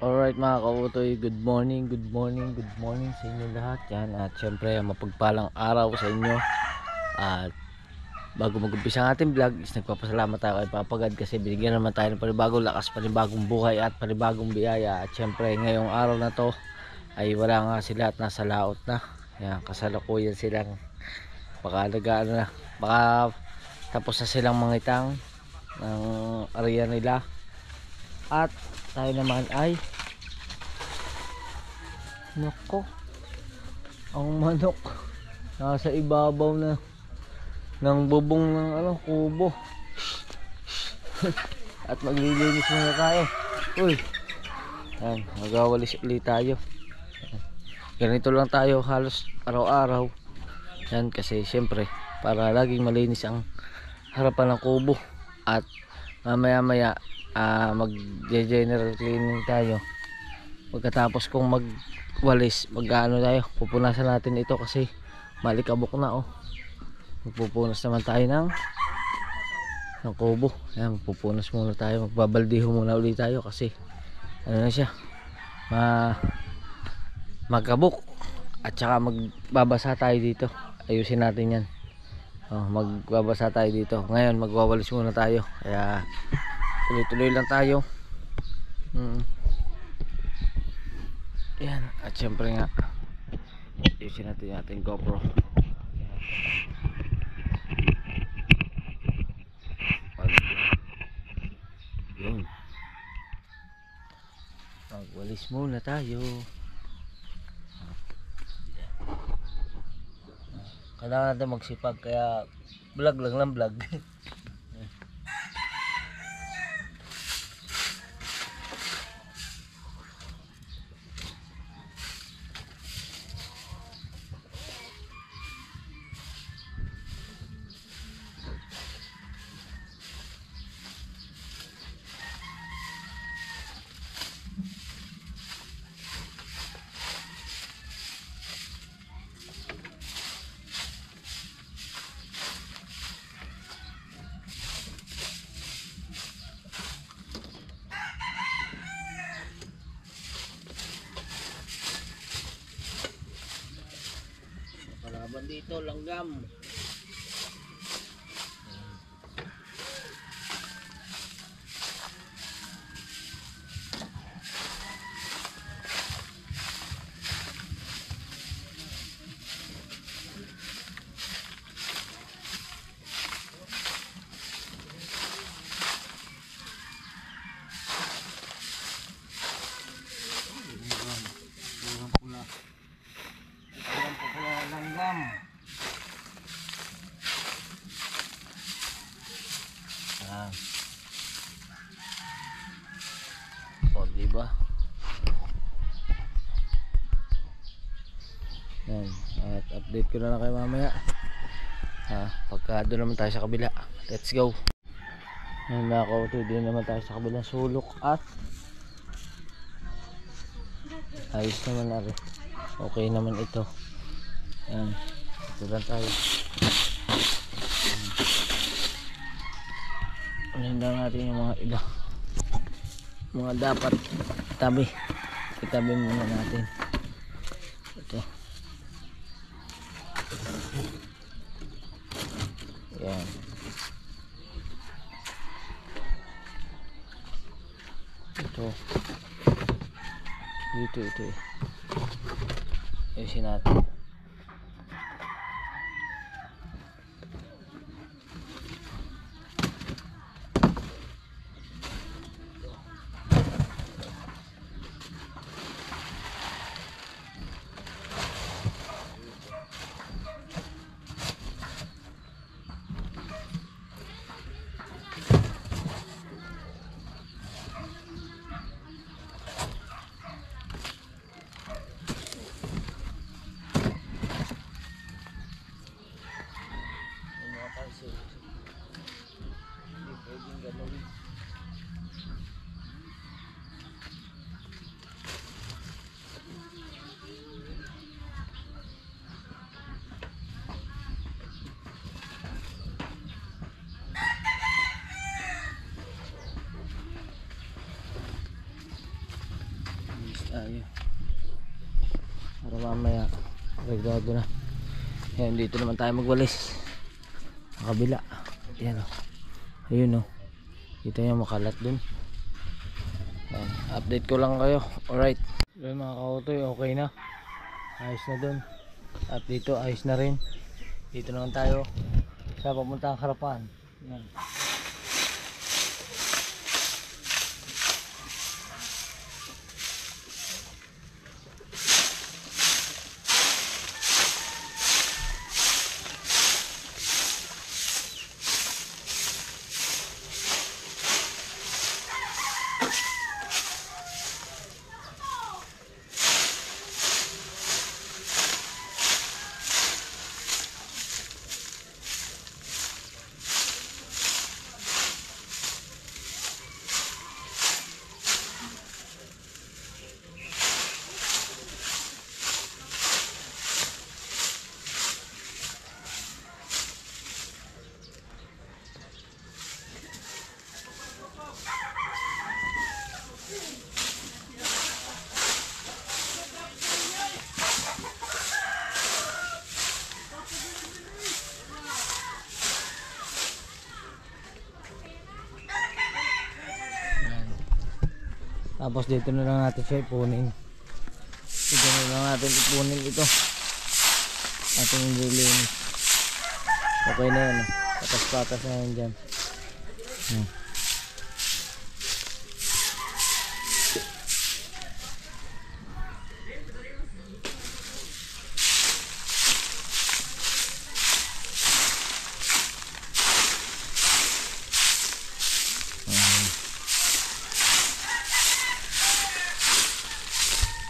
Alright mga kautoy, good morning sa inyo lahat yan. At syempre mapagpalang araw sa inyo. At bago mag-umpisa ang ating vlog is nagpapasalamat tayo kay Papa God kasi binigyan naman tayo ng panibagong lakas, panibagong buhay at panibagong biyaya. At syempre ngayong araw na to ay wala nga sila at nasa laot na yan, kasalukuyan silang baka na, baka tapos na silang mangitang ng area nila. At tayo naman ay nako, ang manok nasa ibabaw na ng bubong ng kubo. At maglilinis muna tayo. Uy, yan, magawalis ulit tayo. Ganito lang tayo halos araw-araw yan, kasi syempre para laging malinis ang harapan ng kubo. At mamaya mag-general cleaning tayo pagkatapos kong magwalis. Mag-ano tayo, pupunasan natin ito kasi malikabok na. Magpupunas naman tayo ng kubo. Ayan, magpupunas muna tayo, magbabaldiho muna ulit tayo kasi ano na siya, magkabok. At saka magbabasa tayo dito, ayusin natin yan. Magbabasa tayo dito ngayon, magwawalis muna tayo kaya tuloy-tuloy lang tayo. Yan, at syempre nga ayusin natin yung ating GoPro. Yun, magwalis muna tayo. Kailangan natin magsipag kaya vlog lang ng vlog. Palaban dito, langgam. Diba? Yan, at update ko na lang kayo mamaya pagka doon naman tayo sa kabila. Let's go. Yan mga kautoy, doon naman tayo sa kabilang sulok at ayos naman na rin. Okay naman ito. Yan, ito lang tayo. Unahin natin yung mga iba, mga dapat itabi muna natin. Ito, yan, ito ayusin natin. Ayun. Para mamaya regado na. Ayan, dito naman tayo magwalis sa kabila. Ayan o. Ayun o. Dito nyo makalat dun. Ayan. Update ko lang kayo. Alright. Ayan mga kautoy, okay na. Ayos na dun. At dito ayos na rin. Dito naman tayo sa papuntang harapan. Ayan. Tapos dito na lang natin siya ipunin. Dito na lang natin ipunin ito. Ating nilinis. Okay na yun. Patas-patas na yun dyan.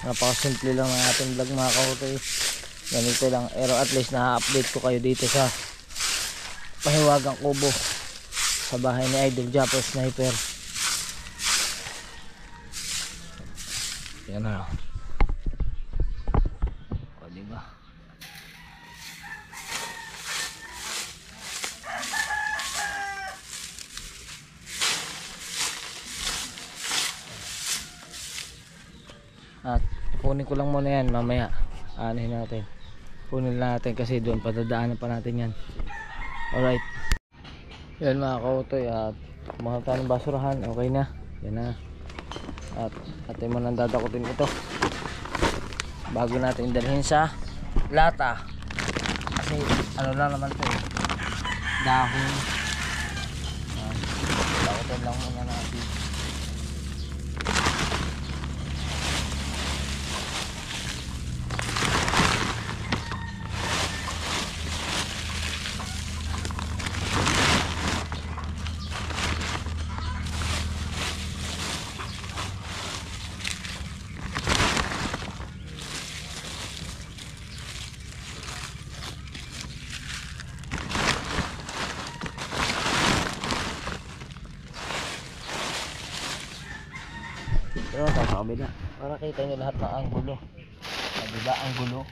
Napakasimple lang ng ating vlog mga kautoy. Ganito lang, pero at least na-update ko kayo dito sa Mahiwagang Kubo sa bahay ni Idol Japper Sniper. Yan na. O diba? At kunin ko lang muna yan mamaya. Anuhin natin. Kunin lang natin kasi doon padadaanan pa natin yan. Alright. Yan mga kautoy. At kumuha tayo ng basurahan. Okay na. Yan na. At atin mo nang dadakutin ito bago natin dalhin sa lata. Kasi ano lang naman ito eh. Dahon. Dakutin lang muna natin. Pero sa kabila para kita nyo lahat ng anggulo. Kabila anggulo.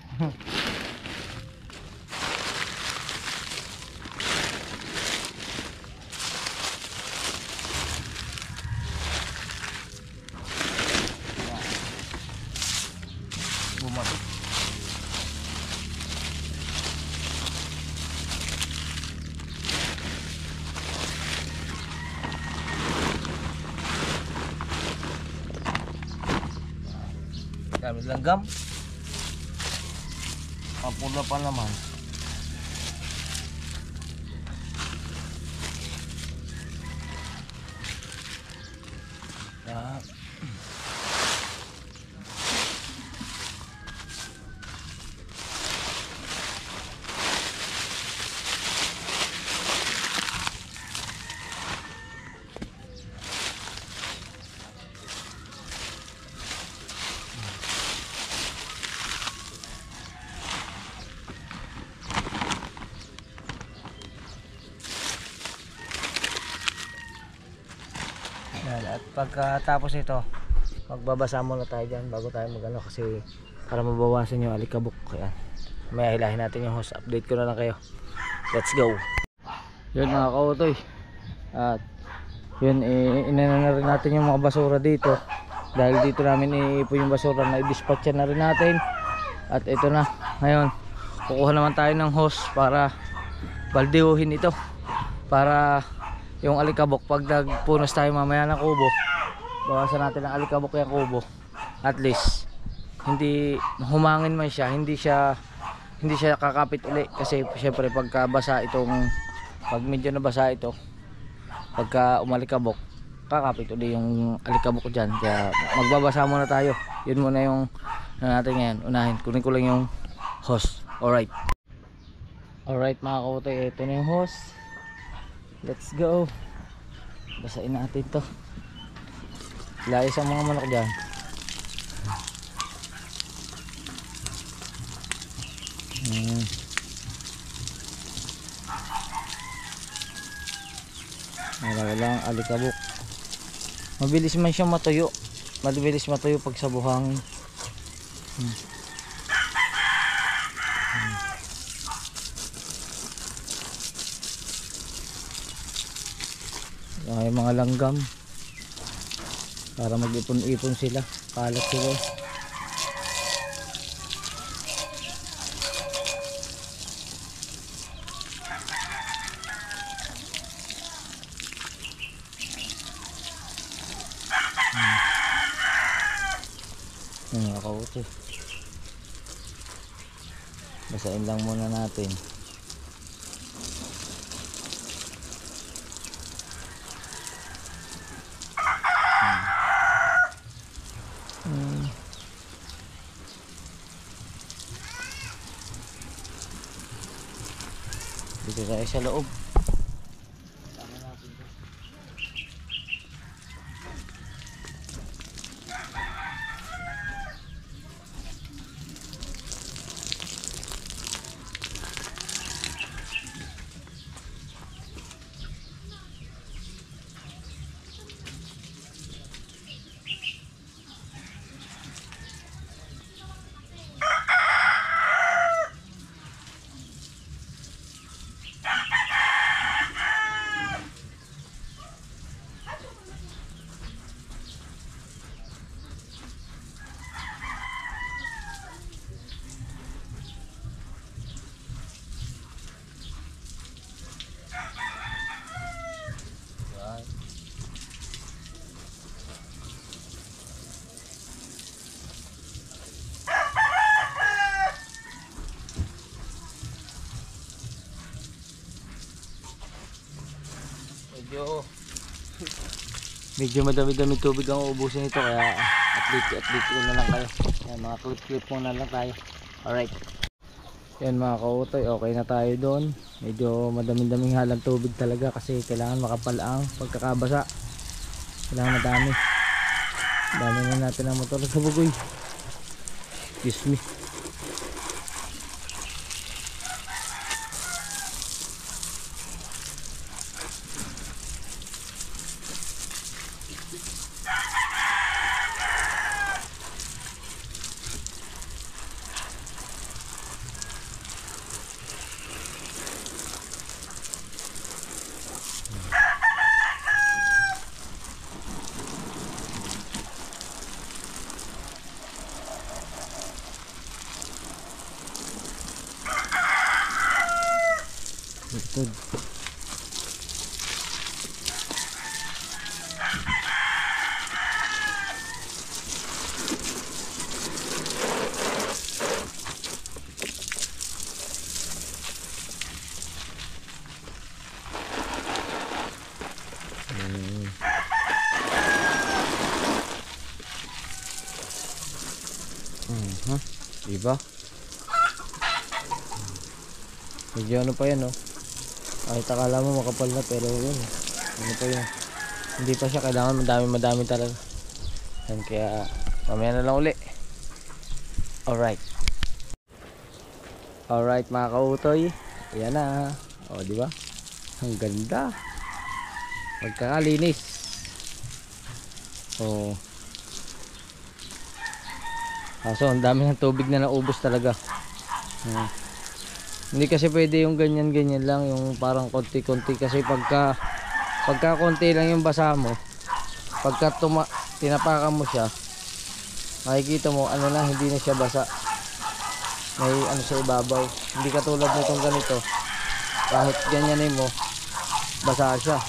Bumatik. Gamit langgam. Mapula pa naman. At pagkatapos ito, magbabasa muna tayo dyan bago tayo magano kasi para mabawasan yung alikabok. Ayan. May hilahin natin yung host. Update ko na lang kayo. Let's go. Yun mga kautoy. At yun, inana na rin natin yung mga basura dito dahil dito namin iipon yung basura na i-dispatch na rin natin. At ito na, ngayon kukuha naman tayo ng hose para baldehuhin ito, para yung alikabok pag nagpunos tayo mamaya ng kubo, bawasan natin ang alikabok yung kubo. At least hindi humangin man siya, hindi siya kakapit uli, kasi syempre pagka basa itong, pag medyo nabasa ito, pagka umalikabok kakapit uli yung alikabok dyan. Kaya magbabasa muna tayo, yun muna yung natin ngayon. Unahin, kunin ko lang yung hose. Alright mga kautoy, ito na yung hose. Let's go. Basain natin to. Layas ang mga manok dyan. Walang alikabok. Mabilis man siyang matuyo. Mabilis matuyo pag sa buhangin. Ay, mga langgam para mag-ipon-ipon sila, kalat sila. Nakakauti. Basain lang muna natin. Dito tayo sa loob. Tama natin ito. Medyo madami-dami tubig ang uubusin nito, kaya at least ko na lang kayo. Yan, mga clip muna lang tayo. Alright. Yan mga kautoy, okay na tayo doon. Medyo madaming-daming halang tubig talaga kasi kailangan makapal ang pagkakabasa. Kailangan madami. Dami na natin ang motor sa bugoy. Excuse me. Good. Diba? Medyo ano pa yan, oh. Kahit akala mo makapal na, pero yun, ano pa yun, hindi pa siya, kailangan madami talaga. Yan, kaya mamaya na lang uli. Alright mga kautoy, ayan na. O diba, ang ganda, magkakalinis. O kaso ang dami ng tubig na naubos talaga. Hindi kasi pwede yung ganyan lang, yung parang konti-konti, kasi pagka konti lang yung basa mo, pagka tinapakan mo siya, makikita mo ano na, hindi na siya basa. May ano sa ibabaw. Hindi katulad nitong ganito. Kahit ganyanin mo, basa siya.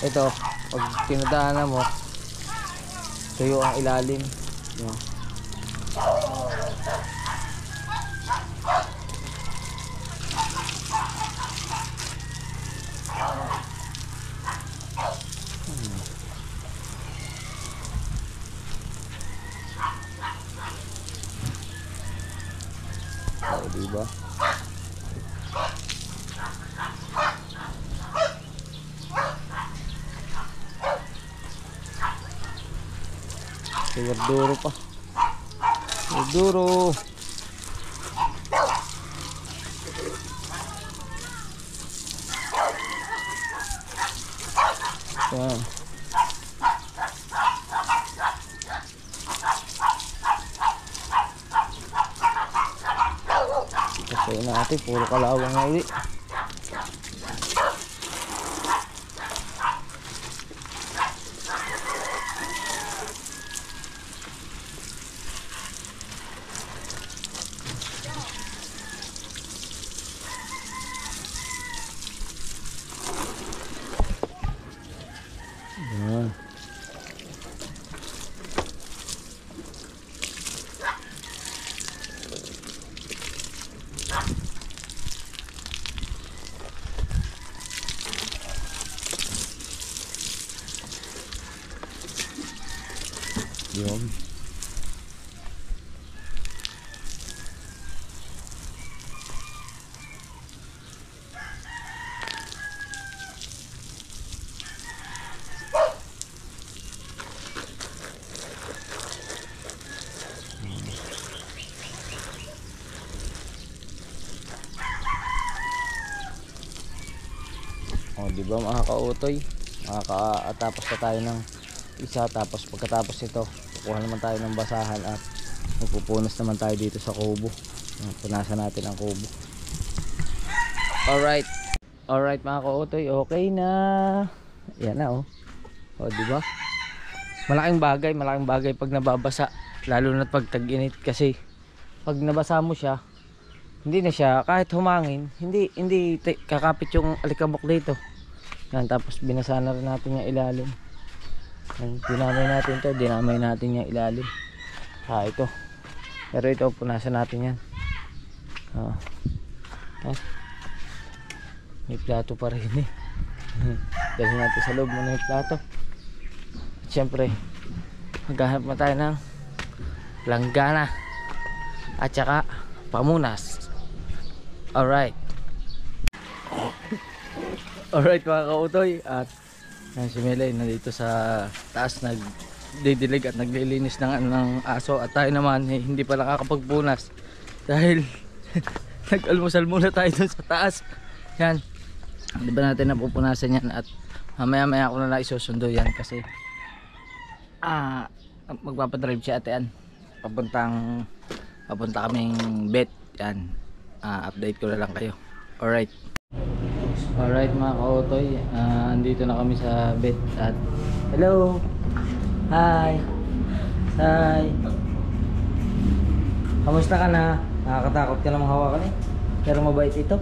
Ito, pag pinadaanan mo, tuyo ang ilalim. Yan. Oh, diba? Sigurduro pa. Sigurduro. Yan. Kasi natin, puro kalawang na uli. Yan. Yun. O, di ba mga kautoy? Makakatapos na tayo ng isa, tapos pagkatapos ito, kukuha naman tayo ng basahan at magpupunas naman tayo dito sa kubo. Punasan natin ang kubo. Alright. Alright mga kautoy, okay na. Yan na oh. O, di ba? Malaking bagay pag nababasa, lalo na pag tag-init, kasi pag nabasa mo siya, hindi na siya, kahit humangin, hindi kakapit yung alikabok dito. Yan, tapos binasa na rin natin yung ilalim. Yan, dinamay natin yung ilalim. Ito. Pero ito, punasan natin yan. May plato pa rin eh. Dali natin sa loob muna yung plato. At syempre, maghahanap na tayo ng langgana at saka pamunas. Alright. Alright mga kautoy, at si Melay nandito sa taas nagdidilig at naglilinis ng aso, at tayo naman hindi pa nakakapagpunas dahil nag-almusal muna tayo dun sa taas. Yan, di ba natin napupunasan yan, at mamaya ko na lang isusundo yan kasi magpapadrive si Atean papunta kaming vet. Yan, update ko na lang kayo. Alright. Alright mga kautoy, andito na kami sa vet at hello. Hi. Hi. Kamusta ka na? Nakakatakot ka namang hawakan eh. Pero mabait ito.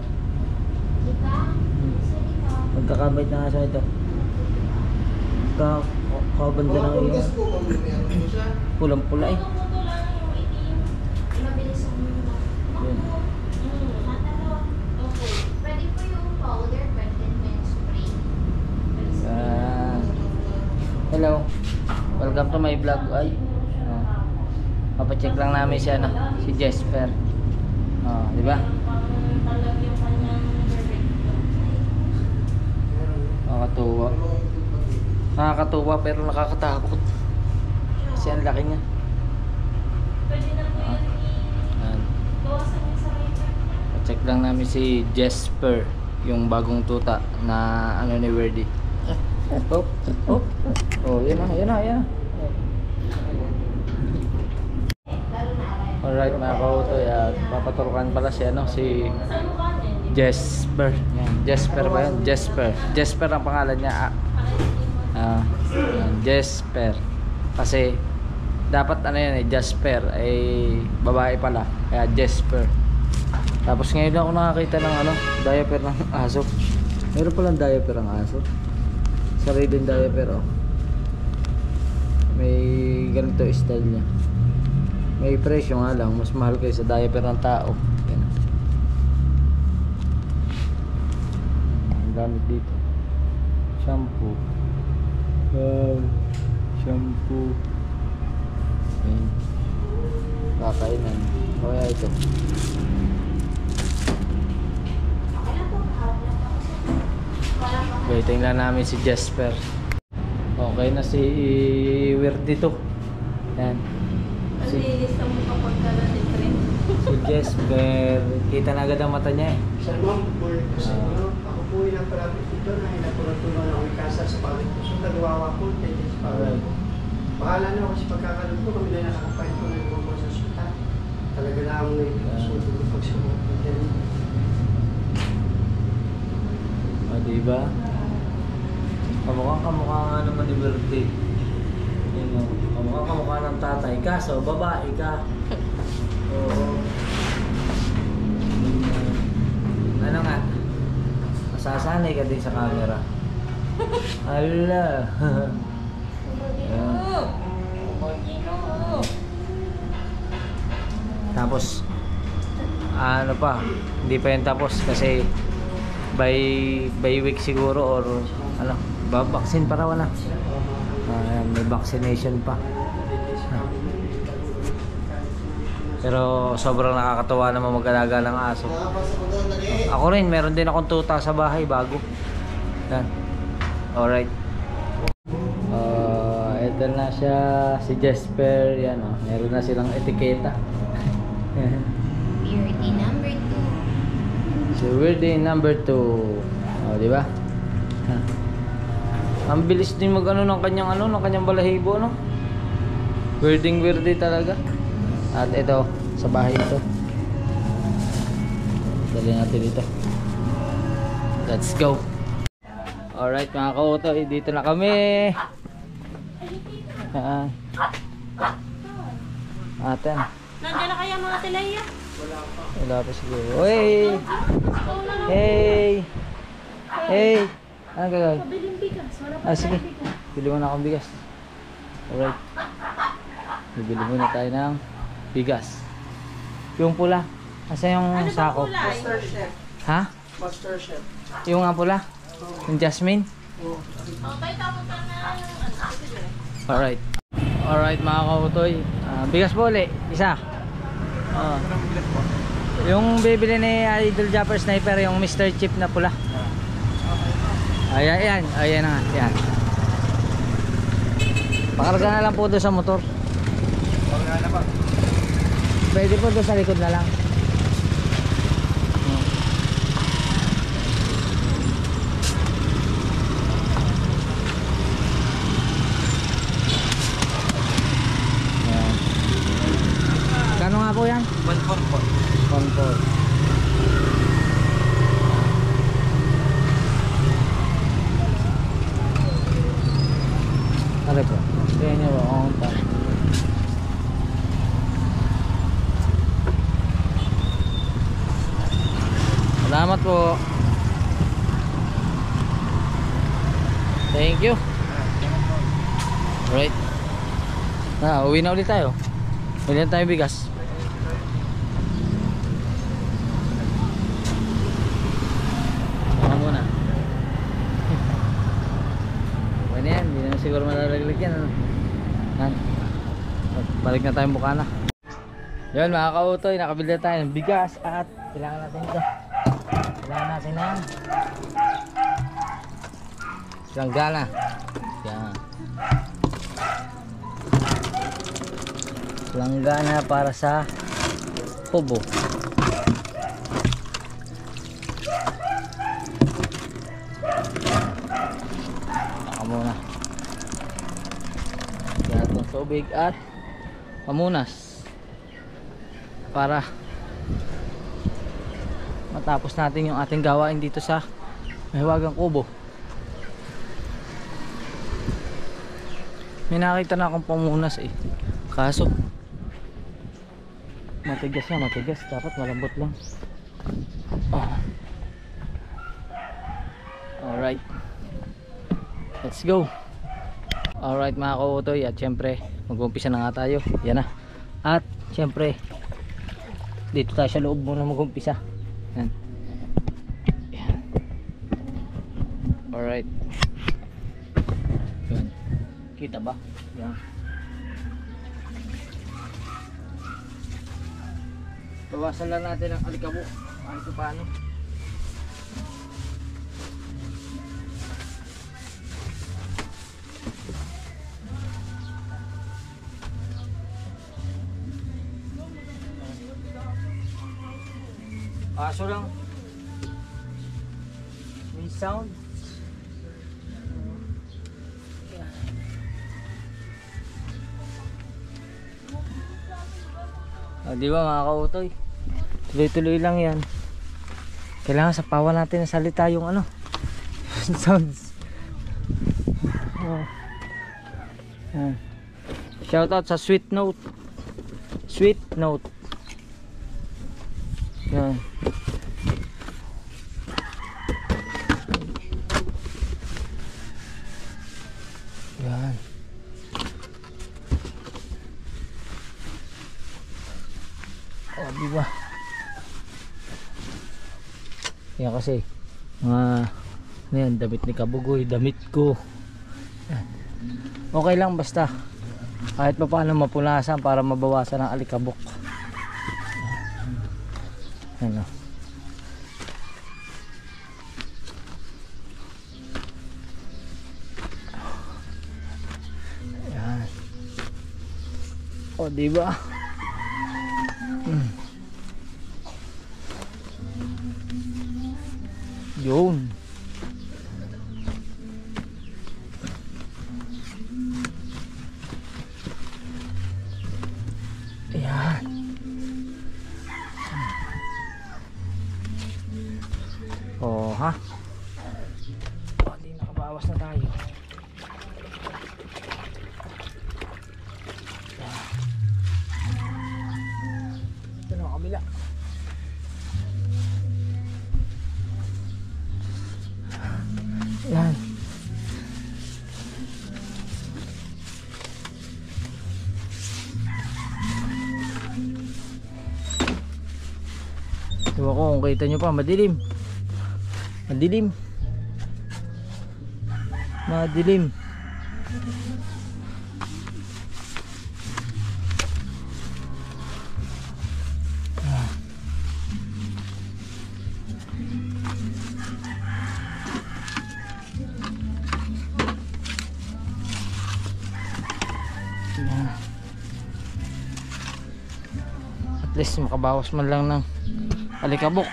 Magkakabait na nga siya ito. Kabanda ng iyo. Pulang pula eh. Yun. Hello. Welcome to my vlog. Ay. Papacheck lang namin si si Jesper. Di ba? Nakakatuwa pero nakakatakot. Kasi ang laki niya. Pacheck lang namin si Jesper, yung bagong tuta na ni Verdi. Yan na. Alright mga kautoy, papaturukan pala si Jesper. Yan, Jesper ba yun? Jesper ang pangalan niya. Jesper. Kasi dapat ano yan eh, Jasper, ay babae pala, kaya Jasper. Tapos ngayon ako nakakita ng ano, diaper ng aso. Meron palang diaper ng aso, sariling diaper oh. May ganito style niya, may presyo nga lang, mas mahal kaysa diaper ng tao. Yan. Ang gamit dito, shampoo, shampoo, ayan, kakainan, kaya ito. Okay, tingnan namin si Jasper. Okay na si Weird dito. Yan. Nalilista mo kapag ka-trend. Si Jasper, kita na agad ang mata niya eh. Sir ma'am, kasi ako po yung napalapit dito na hinapulatunan ako yung kasal sa pawit ko. So, nagawawa po, pwede sa pawit ko. Bahala na ako kasi pagkakalog ko, kami na nakakapahit ko na yung mga sa sultan. Talaga na akong naipusunod ko pag sumot. O, diba? Kamukha nga naman ni Bertie. Yun o, kamukha ng tatay. Kaso, babae ka. Oo. Ano nga? Masasanay ka din sa camera. Ala. Ayan. Tapos ano pa, hindi pa yun tapos kasi by week siguro or ano, vaccine para wala. May vaccination pa. Pero sobrang nakakatawa naman mag-alaga ng aso. Ako rin, meron din akong tuta sa bahay bago. Yan. Alright. Ito na siya, si Jasper. Yan o, meron na silang etiketa. Purity number 2. So Weirdy number 2. O, di ba? Ang bilis din mag-ano ng kanyang balahibo, no? Weirding talaga. At ito, sa bahay ito. Dali natin dito. Let's go. Alright mga kautoy, dito na kami. Aten. Nandiyan na kaya mga tilaya? Wala pa siguro. Hey! Hey! Hey! Ano gagawin? Pabiling bigas. Wala pa Sige. Bili mo na akong bigas. Alright. Bibili muna tayo ng bigas. Yung pula. Asa yung sako? Master Chef. Ha? Master Chef. Yung nga pula? Yung Jasmine? Okay, tapos na Alright. Alright mga kautoy. Bigas po ulit. Isa. Yung bibili ni Idol Japper Sniper, yung Mr. Chip na pula. Ayan. Ayan na nga. Ayan. Pakarga na lang po doon sa motor. Pakarga na ba? Pwede po doon sa likod na lang. Ayan. Kano nga po yan? 1-4 po. 1-4. Ano po? Kaya nyo ba? On time. Salamat po. Thank you. Right. Uwi na ulit tayo. Uwi na tayo bigas. Tama muna. Okay na yan. Hindi na siguro malalaglag yan. Balik na tayong Bukana. Yun mga kautoy, nakabili na tayo ng bigas at kailangan natin ito. Kailangan natin ng langgana. Yan. Langgana para sa kubo. Baka muna. Kaya itong tubig at pamunas para matapos natin yung ating gawain dito sa Mahiwagang Kubo. May nakita na akong pamunas eh. Kaso matigas na, matigas. Dapat malambot lang. Alright, let's go. Alright mga kautoy, at syempre mag-umpisa na nga tayo. Yan na. At syempre dito tayo sa loob muna mag-umpisa. Yan. Yan. Alright. Yan. Kita ba? Yan. Bawasan lang natin ang alikabok kahit paano. Kaso lang may sound. Di ba mga kautoy, tuloy-tuloy lang yan. Kailangan sapawan natin ng salita yung ano sounds. Shout out sa Sweet Note. Sweet Note. Yan. Yan. Oh, diba? Yan kasi mga ano yan, damit ni Kabugoy, damit ko. Yan. Okay lang basta kahit pa paano mapunasan para mabawasan ang alikabok. Ano? Yan. O, diba? Yun. Ayan. Oh, ha? Oh, di nakabawas na tayo. Ito na kabila. Yan. Diba ko kung kita nyo pa, madilim. Madilim. Madilim. At least makabawas man lang ng alikabok.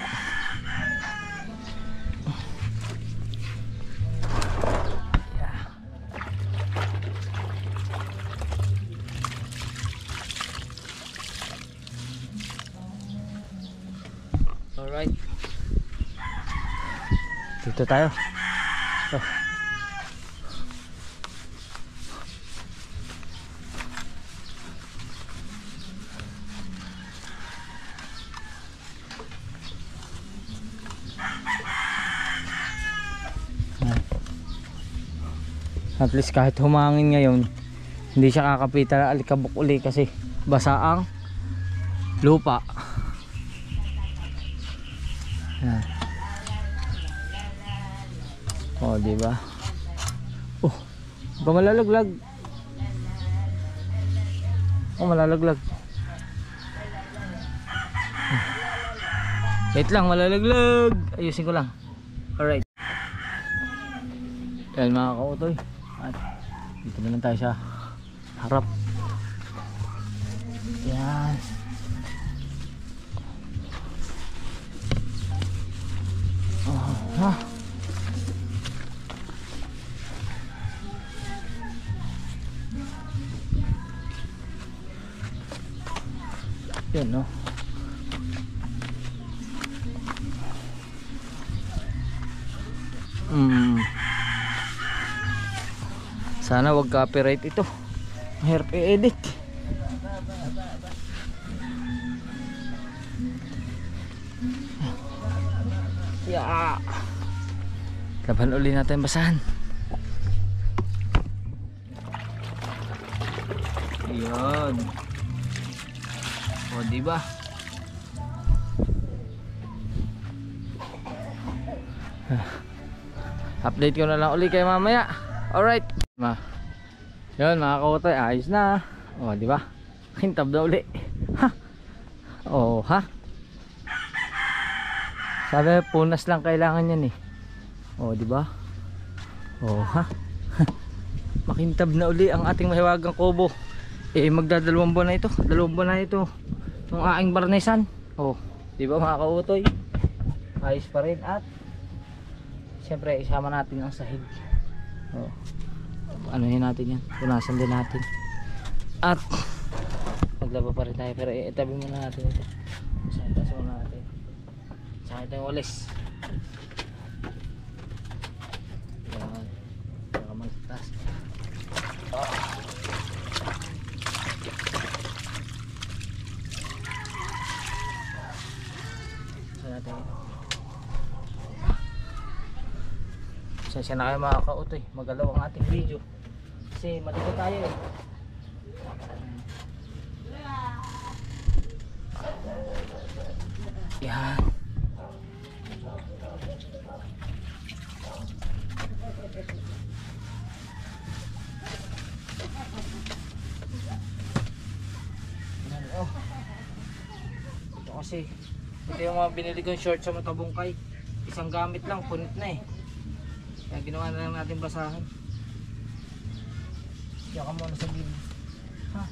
Alright, dito tayo. Oh. At least kahit humangin ngayon hindi siya kakapitan ng alikabok uli kasi basa ang lupa. Yan. Oh, di ba? Oh, ba malalaglag? Oh, malalaglag. Wait lang, malalaglag. Ayusin ko lang. Alright. Yan mga kautoy. At dito na lang tayo sa harap. Yan. Ha. Yan, no? Sana wag copyright ito. Mahirap i-edit. Yeah. Laban uli natin basahan. Yun. O diba? Update ko na lang uli kayo mamaya. Alright. Yun mga kautoy, ayos na. O diba? Kintab na uli. Ha? O ha? Sabi punas lang kailangan yan eh. O diba? O ha? Makintab na uli ang ating mahiwagang kubo. Eh magdadalawang buwan na ito. 2 buwan na ito ng aking barnesan. O diba mga kautoy? Ayos pa rin. At siyempre isama natin ang sahig. O anuhin natin yan. Punasan din natin. At maglaba pa rin tayo. Pero itabi muna natin ito. Santas muna natin. Saka ito yung walis. Yan. Saka magtas. Saan natin ito? Saan na kayo mga kautoy? Magalaw ang ating video. Kasi maligo tayo eh. Yan. Oh. Ito kasi ito yung mga binili kong short sa Matabungkay. Isang gamit lang, punit na eh. Kaya ginawa na lang natin basahan. Kaya ka muna sa gilid. Ha?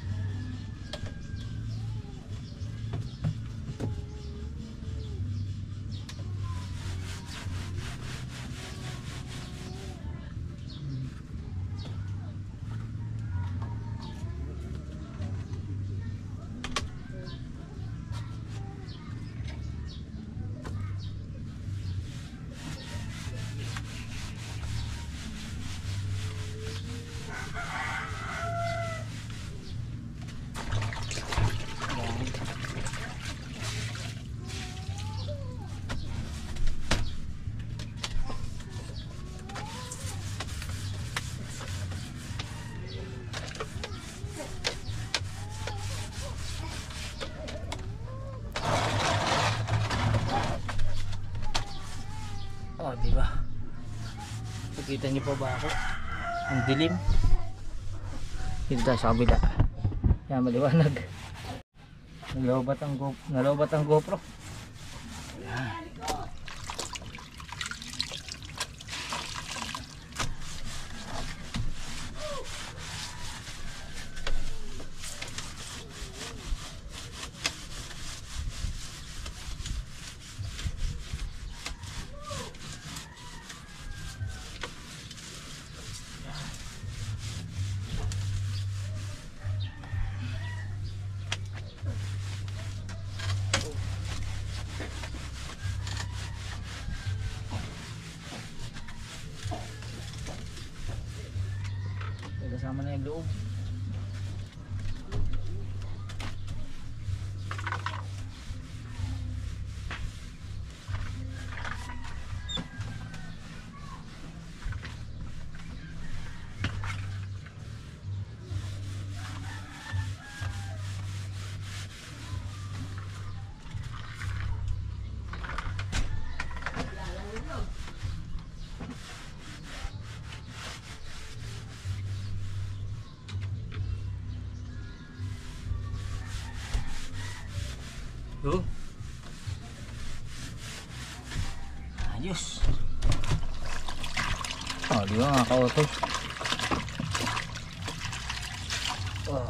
Oh, di ba? Nakita niyo pa ba ako? Ang dilim. Dito tayo sa kabila. Yan, maliwanag. Nalobat ang GoPro. Yan. Kasama na yung loob. Oh. Ayos. Oh, di ba mga kautoy? Oh.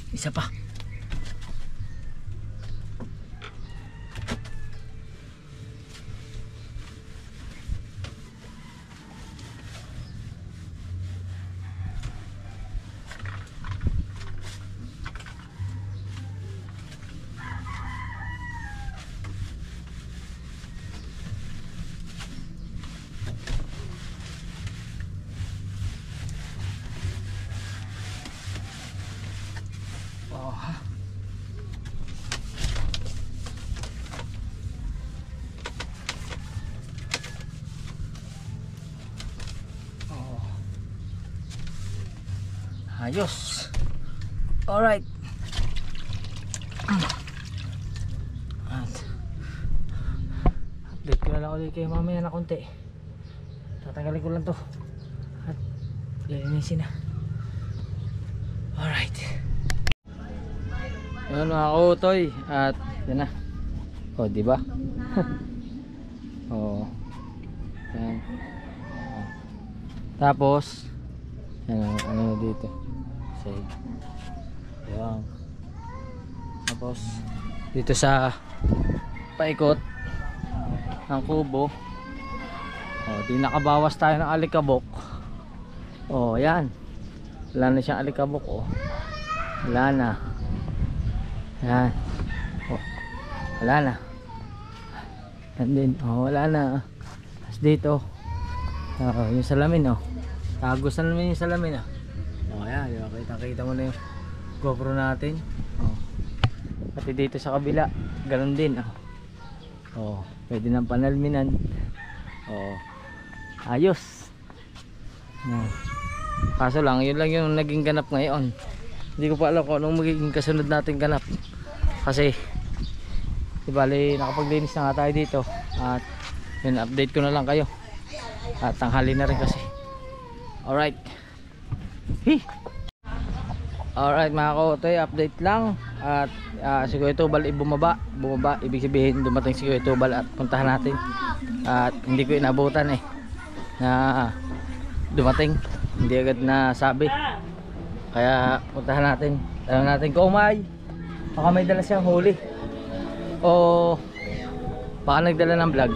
Isa pa. Ayos. Alright. At update ko na lang ulit kayo mamaya na konti. Tatanggalin ko lang to at lilinisin na. Alright. Yun mga kautoy. At yan na. O diba? O yan. O. Tapos ano dito save. Yan. Tapos dito sa paikot ng kubo, di nakabawas tayo ng alikabok. Yan, wala na siyang alikabok. Wala na. Yan. Wala na. Yan din. Wala na. Tapos dito yung salamin. Tagos na naman yung salamin. Yan, kita mo na yung GoPro natin. Pati dito sa kabila ganun din. Pwede nang panalminan. Ayos. Kaso lang, yun lang yung naging ganap ngayon. Hindi ko pa alam kung anong magiging kasunod natin ganap. Kasi bali nakapaglinis na nga tayo dito. At yun, update ko na lang kayo. At tanghali na rin kasi. Alright. Alright mga kautoy, update lang. At si Kuya Tubal bumaba, ibig sabihin dumating si Kuya Tubal at puntahan natin. At hindi ko inabutan na dumating, hindi agad na sabi. Kaya puntahan natin. Tanong natin kung baka may dala siyang huli o baka nagdala ng vlog.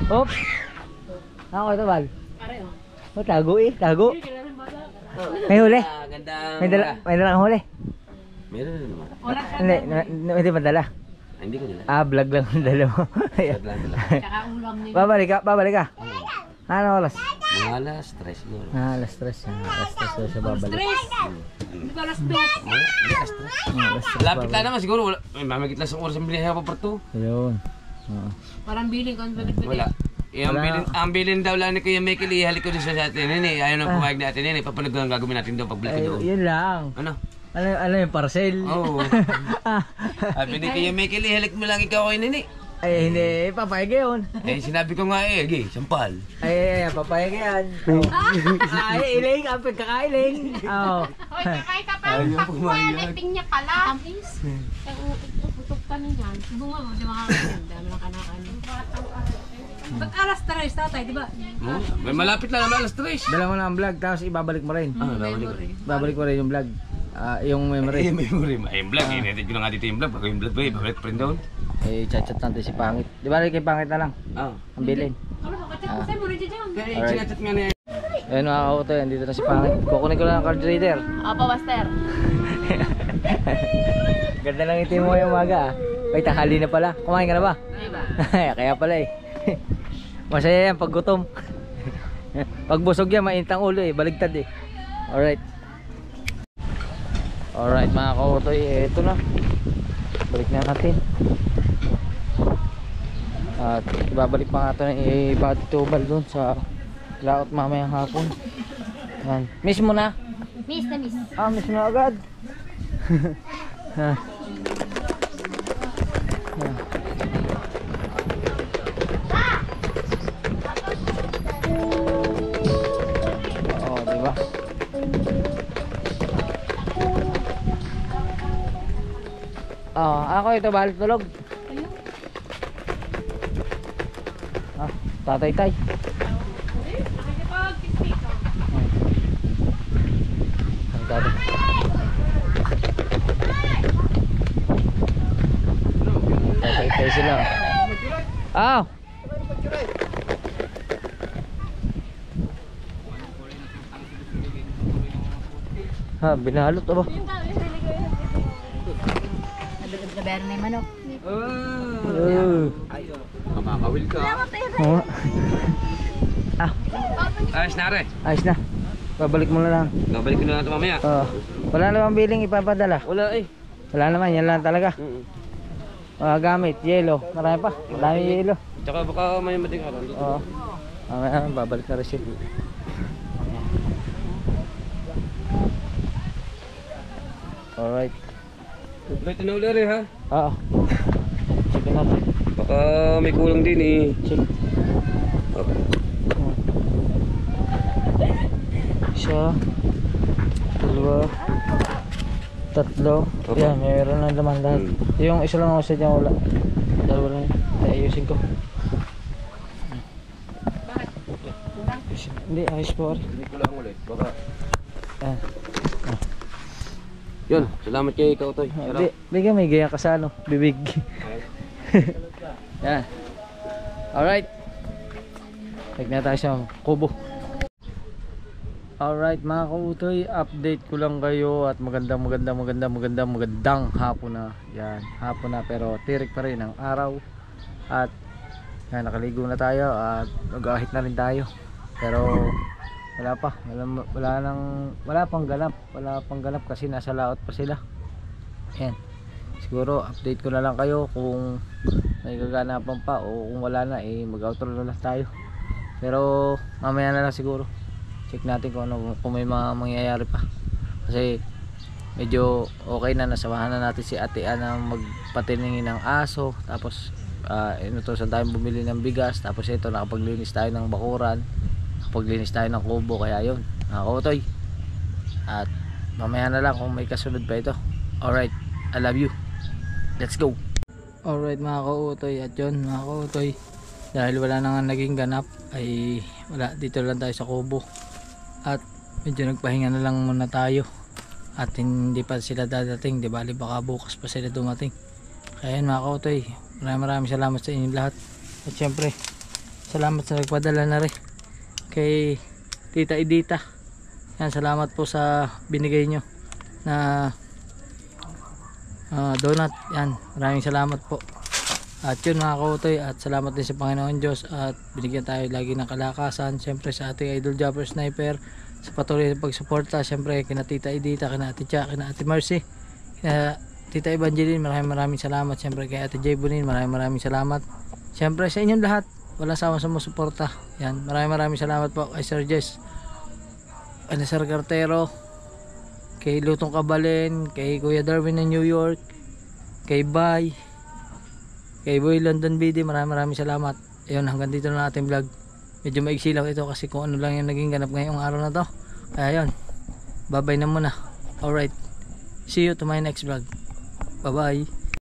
Oops. Ako Kuya Tubal. Tago tago. May huli? May dala kang huli? Meron na naman. Hindi ba dala? Hindi ko dala. Vlog lang ang dala mo. Vlog lang dala. Tsaka ulam nila. Babalik ka. Ano oras? Mga alas 3 siguro. Alas 3. Alas 3 siya babalik. Hindi ko alas 2. Alas 3. Lapit lang naman siguro. Mamagit lang sa oras ang bilihan pa parto. Ayun. Parang biling ko. Wala. Ang bilin daw lang ni Kuya Michael, ihalik ko din sa atin. Ayaw nang pumayag na atin. Papanag ko ang gagawin natin doon pagbalik doon. Yun lang. Ano yung parcel? Oo. Sabi ni Kuya Michael, ihalik mo lang ikaw kay nini. Ay hindi, papayag yun. Sinabi ko nga sampal. Ay, papayag yan. Iling, ang pagkakailing. Hoy, kakain ka pa. Pakuwaleping niya pala. Tamis. Utok ka niyan. Bunga mo, di makakain. Dami lang kanakain. Ba't alas 3 tatay, di ba? May malapit lang naman alas 3. Dala mo na ang vlog, tapos ibabalik mo rin. Babalik ko rin. Babalik mo rin yung vlog. Yung memory. Memory. Yung vlog, inedit ko na nga dito yung vlog. Pag yung vlog ba, babalik pa rin doon. Chat-chat natin si Pangit. Di ba rin kay Pangit na lang? Ang bilin. Ano, kachat mo sa'yo mo rin dyan. Kaya chinachat nga na yan. Ayun mga kautoy, andito na si Pangit. Kukunin ko lang ang card reader. Apa, Master? Ganda lang itim mo yung umaga. Ay, tanghali na pala. Kumain ka na ba? Diba? Kaya pala Masaya yan pag gutom. Pag busog yan, mainitang ulo baligtad Alright. Alright mga kautoy, eto na. Balik na natin. At ibabalik pa nga ito ng Bad Tubal dun sa laot mamayang hapon. Yan. Miss mo na? Miss na miss. Miss mo na agad. Diba? Ako ito balik tulog. Tatay tay. Tatay. Tatay tay sila. Binalot ba? Gaber na yung manok. Mamakawil ka. Ayos na rin. Ayos na. Babalik mo na lang. Babalik ko na lang ito mamaya. Wala namang billing ipapadala. Wala Wala naman, yan lang talaga. Gamit, yelo. Marami pa. Marami yelo. Tsaka baka may mating araw. Mamaya babalik na rin siya. Alright. Kompleto na ulit ha. Oo. Check natin. Baka may kulang din eh. Check. Isa, dalawa, tatlo. Yan, mayroon na naman lahat. Yung isa lang ako sa dyan wala. Dalawa lang. Ayusin ko. Hindi, ayos po. Hindi kulang ulit. Baka. Ah. Yun, salamat kay ikaw Toy. Bigyan may gaya ka sa ano, bibig. Yan. Alright. Take na tayo sa kubo. Alright mga kautoy, update ko lang kayo at magandang hapon na. Yan, hapon na pero tirik pa rin ang araw. At yan, nakaligo na tayo at mag-ahit na rin tayo. Pero wala pang ganap kasi nasa laot pa sila. Yan. Siguro update ko na lang kayo kung may gaganapan pa o kung wala na mag-outro na lang tayo. Pero mamaya na lang siguro. Check natin kung may mga mangyayari pa. Kasi medyo okay na, nasamahan na natin si Ate Ana magpatiningin ng aso. Tapos inutusan tayong bumili ng bigas. Tapos ito, nakapaglinis tayo ng bakuran, nakapaglinis tayo ng kubo. Kaya yun, nakakautoy. At mamaya na lang kung may kasunod pa ito. Alright, I love you. Let's go. Alright mga kautoy, at yun mga kautoy, dahil wala na nga naging ganap ay wala, dito lang tayo sa kubo. At medyo nagpahinga na lang muna tayo. At hindi pa sila dadating, di bali baka bukas pa sila dumating. Kaya yun mga kautoy, maraming salamat sa inyong lahat. At syempre salamat sa nagpadala na rin kay Tita Edita. Yan, salamat po sa binigay nyo na donut. Yan, maraming salamat po. At yun mga kautoy, at salamat din sa Panginoon Diyos at binigyan tayo lagi ng kalakasan. Siyempre sa ating idol Japper Sniper sa patuloy na pagsuporta. Siyempre kina Tita Edita, kina Ate Cha, kina Ate Mercy, kina Tita Evangeline, maraming salamat. Siyempre kay Ate Jay Bonin, maraming salamat. Siyempre sa inyong lahat, wala sama sa suporta. Yan, maraming salamat po kay Sir Jess, kay Sir Cartero, kay Lutong Kabalen, kay Kuya Darwin ng New York, kay Bay, kay Boy London BD, maraming salamat. Ayun, hanggang dito na ating vlog. Medyo maiksi lang ito kasi kung ano lang yung naging ganap ngayong araw na to. Kaya yun, bye bye na muna. Alright, see you to my next vlog. Bye bye.